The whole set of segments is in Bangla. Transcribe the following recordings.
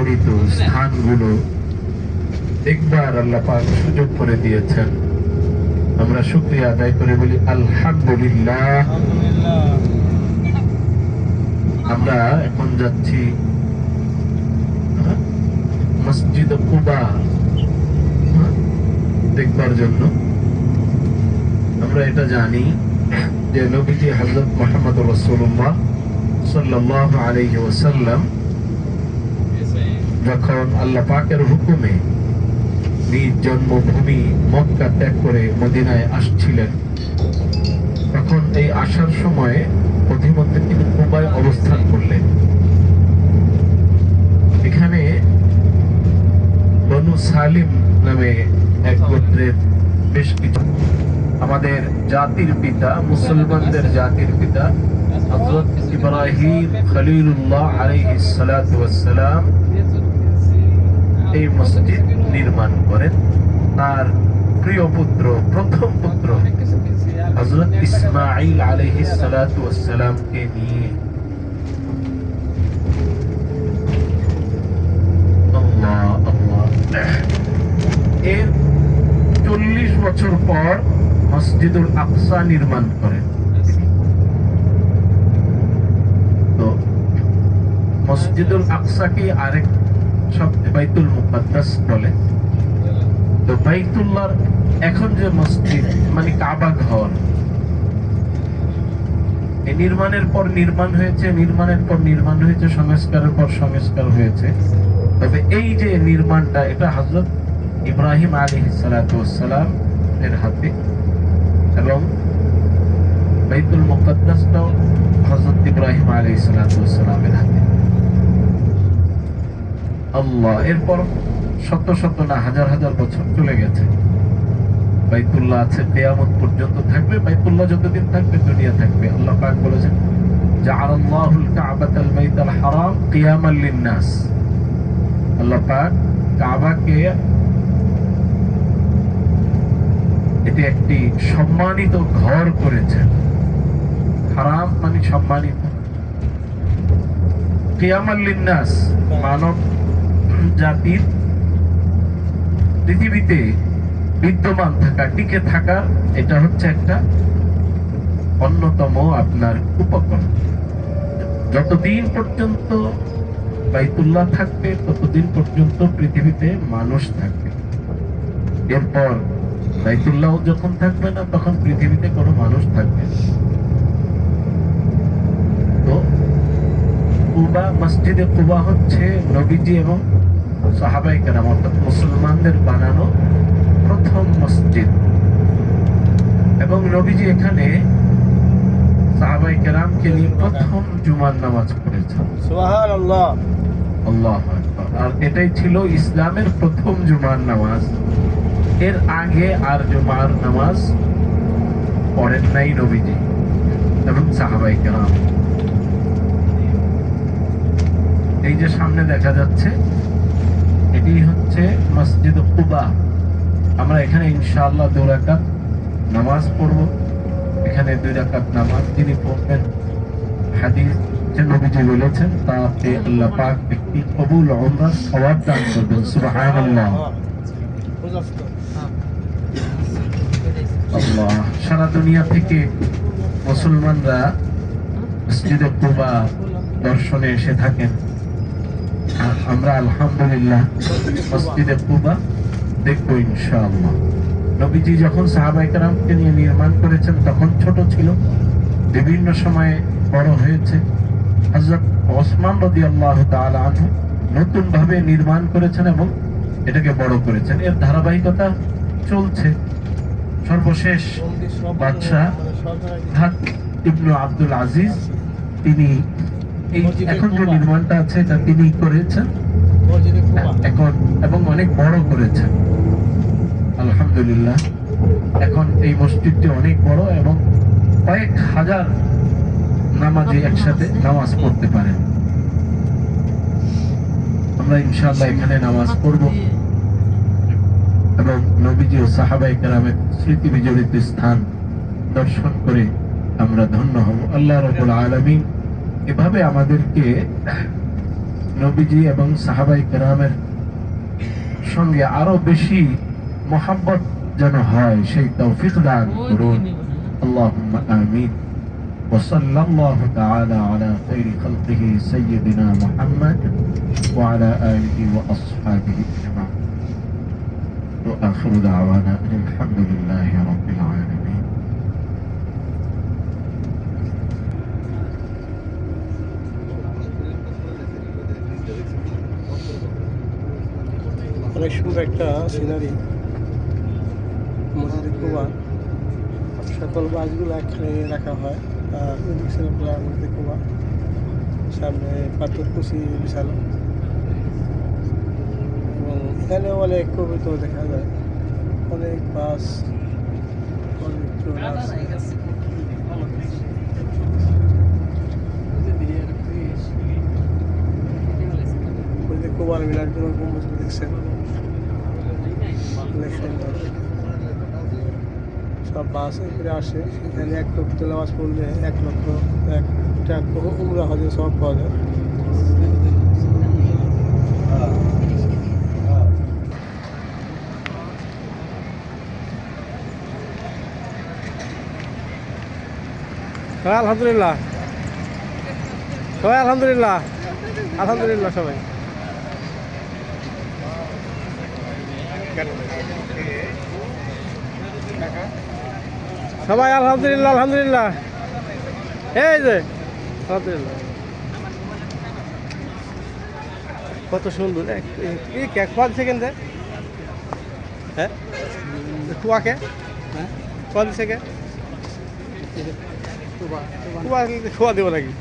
মনোনীত স্থানগুলো একবার আল্লাহ পাক সুযোগ করে দিয়েছেন। আমরা শুকরিয়া আদায় করে বলি আলহামদুলিল্লাহ। আমরা এখন যাচ্ছি মসজিদ কুবা দেখবার জন্য। আমরা এটা জানি যে নবীজি হযরত মুহাম্মদ রাসূলুল্লাহ সাল্লাল্লাহু আলাইহি ওয়াসাল্লাম যখন আল্লাহ পাকের হুকুমে নিজ জন্মভূমি মক্কা ত্যাগ করে মদিনায় আসছিলেন, তখন এই আসার সময় পথিমধ্যে তিনি কুবায় অবস্থান করলেন। এখানে বনু সালিম নামে এক গোত্রের বেশ কিছু, আমাদের জাতির পিতা, মুসলমানদের জাতির পিতা হযরত ইব্রাহিম খলিলুল্লাহ আলাইহিস সালাতু ওয়াস সালাম এই মসজিদ নির্মাণ করেন তার প্রিয় পুত্র, প্রথম পুত্র হযরত ইসমাঈল আলাইহিস সালাতু ওয়াস সালামকে নিয়ে। আল্লাহ আল্লাহ। এর 40 বছর পর মসজিদুল আকসা নির্মাণ করেন। তো মসজিদুল আকসাকে আরেক শব্দে বাইতুল মুকাদ্দাস বলে। তো বাইতুল্লাহর এখন যে মসজিদ মানে কাবা ঘর, এই নির্মাণের পর নির্মাণ হয়েছে, নির্মাণের পর নির্মাণ হয়েছে, সংস্কারের পর সংস্কার হয়েছে। তবে এই যে নির্মাণটা, এটা হযরত ইব্রাহিম আলাইহিস সালাতু ওয়াস সালাম এর হাতে, এবং বাইতুল মুকাদ্দাসটাও হযরত ইব্রাহিম আলাইহিস সালাতু ওয়াস সালামের হাতে। আল্লাহ। এরপর শত শত না হাজার হাজার বছর চলে গেছে। বাইতুল্লাহ আছে, কিয়ামত পর্যন্ত থাকবে। বাইতুল্লাহ যতদিন থাকবে দুনিয়া থাকবে। আল্লাহ পাক বলেছেন জাআলাল্লাহুল কাবাতাল বাইতাল হারাম কিয়ামান লিন-নাস। আল্লাহ পাক কাবাকে এটি একটি সম্মানিত ঘর করেছেন। হারাম মানে সম্মানিত, কিয়ামান লিন-নাস মানব জাতির পৃথিবীতে বিদ্যমান থাকা, টিকে থাকা, এটা হচ্ছে একটা অন্যতম আপনার উপকরণ। যতদিন পর্যন্ত বাইতুল্লাহ থাকবে ততদিন পর্যন্ত পৃথিবীতে মানুষ থাকবে। এরপর বাইতুল্লাহ যখন থাকবে না, তখন পৃথিবীতে কোনো মানুষ থাকবে না। তো কুবা, মসজিদে কুবা হচ্ছে নবীজি এবং সাহাবায়ে কেরাম অর্থাৎ মুসলমানদের বানানো প্রথম মসজিদ। এবং নবীজি এখানে সাহাবায়ে কেরামকে নিয়ে প্রথম জুমার নামাজ পড়েছেন। সুবহানাল্লাহ, আল্লাহু আকবার। আর এটাই ছিল ইসলামের প্রথম জুমার নামাজ। এর আগে আর জুমার নামাজ পড়েন নাই নবীজি এবং সাহাবায়ে কেরাম। এই যে সামনে দেখা যাচ্ছে, এটি হচ্ছে মসজিদ কুবা। আমরা এখানে ইনশাআল্লাহ 2 রাকাত নামাজ পড়ব। এখানে 2 রাকাত নামাজ যিনি পড়বেন, হাদিস যে নবীজি বলেছেন, তাতে আল্লাহ পাক একটি কবুল উমরার সওয়াব দান করবেন। সুবহানাল্লাহ। আল্লাহ। সারা দুনিয়া থেকে মুসলমানরা মসজিদে কুবা দর্শনে এসে থাকেন। আমরা আলহামদুলিল্লাহ মসজিদে কুবা দেখবো ইনশাআল্লাহ। নবীজি যখন সাহাবায়ে কেরামকে নিয়ে নির্মাণ করেছেন তখন ছোট ছিল, বিভিন্ন সময়ে বড় হয়েছে। হযরত ওসমান রাদিয়াল্লাহু তাআলা আনহু নতুন ভাবে নির্মাণ করেছেন এবং এটাকে বড় করেছেন। এর ধারাবাহিকতা চলছে। সর্বশেষ বাদশাহ ফাহাদ ইবনে আব্দুল আজিজ, তিনি এই এখন যে নির্মাণটা আছে এটা তিনি করেছেন এখন, এবং অনেক বড় করেছেন আলহামদুলিল্লাহ। এখন এই মসজিদটি অনেক বড় এবং কয়েক হাজার নামাজি একসাথে নামাজ পড়তে পারেন। আমরা ইনশাআল্লাহ এখানে নামাজ পড়ব এবং নবীজি ও সাহাবায়ে কেরামের স্মৃতি বিজড়িত স্থান দর্শন করে আমরা ধন্য হব। আল্লাহ রাব্বুল আলামিন এভাবে আমাদেরকে নবীজি এবং সাহাবায়ে কেরামের সঙ্গে আরো বেশি মোহাব্বত যেন হয় সেই তৌফিক দান করুন। আল্লাহুম্মা আমিন। وصلى الله تعالى على خير خلقه سيدنا محمد وعلى آله وأصحابه أجمعين وآخر دعوانا أن الحمد لله رب العالمين. অনেক সুন্দর একটা সিনারি মসজিদে কুবা। সকল বাসগুলো একখানে রাখা হয় আর মসজিদে কুবা সামনে পাথর কুচি বিছানো এবং এখানে অনেক কবিতাও দেখা যায়, অনেক বাস, অনেক কুবার মিনার জন্য গম্বুজ দেখছেন অনেক সুন্দর। সব বাস এখানে আসে, এখানে 1 লক্ষ নামাজ পড়লে 1 লক্ষ 1 উমরা হজের সব পাওয়া যায়। আলহামদুলিল্লাহ সবাই, আলহামদুলিল্লাহ আলহামদুলিল্লাহ সবাই। সবাই আলহামদুলিল্লাহ আলহামদুলিল্লাহ। এই যে আলহামদুলিল্লাহ, কত সুন্দর কত সেকেন্ডে। হ্যাঁ কুয়াকে কত সেকেন্ড খোয়া দেবো নাকি?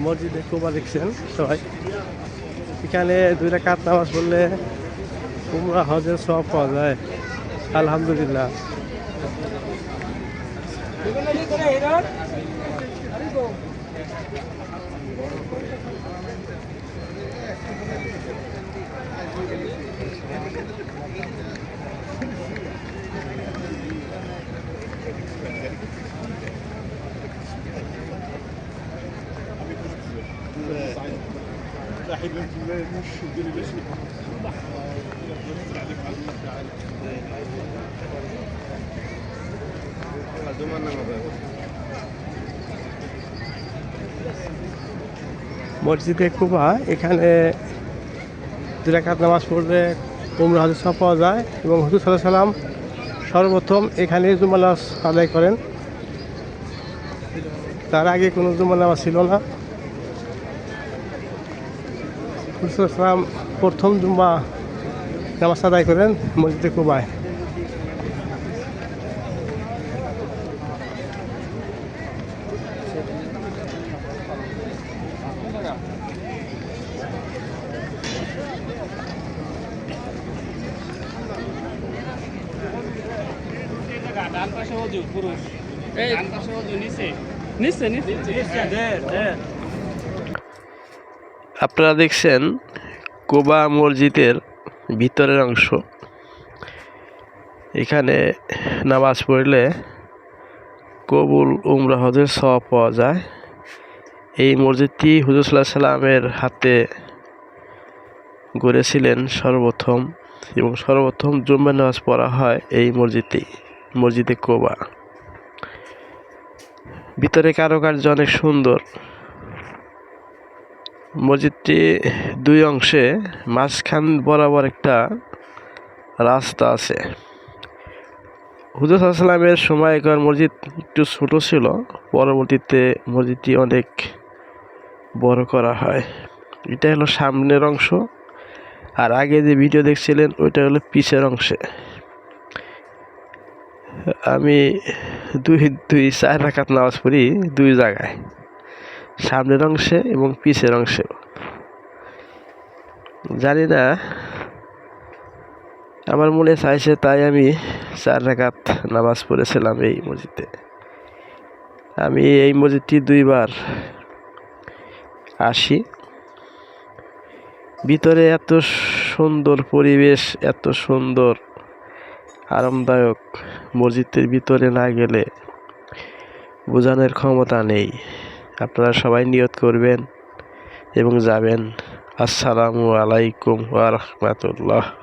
মসজিদে কুবা দেখছেন সবাই, এখানে 2 রাকাত নামাজ পড়লে উমরা হজের সওয়াব পাওয়া যায়। আলহামদুলিল্লাহ। মসজিদে কুবা এখানে 2 রাকাত নামাজ পড়লে উমরা হজের সওয়াব পাওয়া যায় এবং হুজুর সাল্লাল্লাহু আলাইহি সাল্লাম সর্বপ্রথম এখানে জুমার নামাজ আদায় করেন। তার আগে কোনো জুমার নামাজ ছিল না। হুজুর সাল্লাল্লাহু আলাইহি সাল্লাম প্রথম জুমা নামাজ আদায় করেন মসজিদে কুবায়। আপনারা দেখছেন কুবা মসজিদের ভিতরের অংশ। এখানে নামাজ পড়লে কবুল উমরা হজের সওয়াব পাওয়া যায়। এই মসজিদটি হুজুর সাল্লাল্লাহু আলাইহি সাল্লামের হাতে গড়েছিলেন সর্বপ্রথম এবং সর্বপ্রথম জুম্মার নামাজ পড়া হয় এই মসজিদে কুবা। ভিতরে কারুকার্য অনেক সুন্দর। মসজিদটি 2 অংশে, মাঝখান বরাবর একটা রাস্তা আছে। হুজুর সাল্লাল্লাহু আলাইহি সাল্লামের সময়কার মসজিদ একটু ছোট ছিল, পরবর্তীতে মসজিদটি অনেক বড় করা হয়। এটা হলো সামনের অংশ, আর আগে যে ভিডিও দেখছিলেন ওইটা হলো পিছের অংশে। আমি 4 রাকাত নামাজ পড়ি 2 জায়গায়, সামনের অংশে এবং পিছের অংশে। জানি না, আমার মনে চাইছে তাই আমি 4 রাকাত নামাজ পড়েছিলাম এই মসজিদে। আমি এই মসজিদটি 2 বার আসি। ভিতরে এত সুন্দর পরিবেশ, এত সুন্দর আরামদায়ক। মসজিদের ভিতরে না গেলে বোঝানোর ক্ষমতা নেই। আপনারা সবাই নিয়ত করবেন এবং যাবেন। আসসালামু আলাইকুম ওয়া রাহমাতুল্লাহ।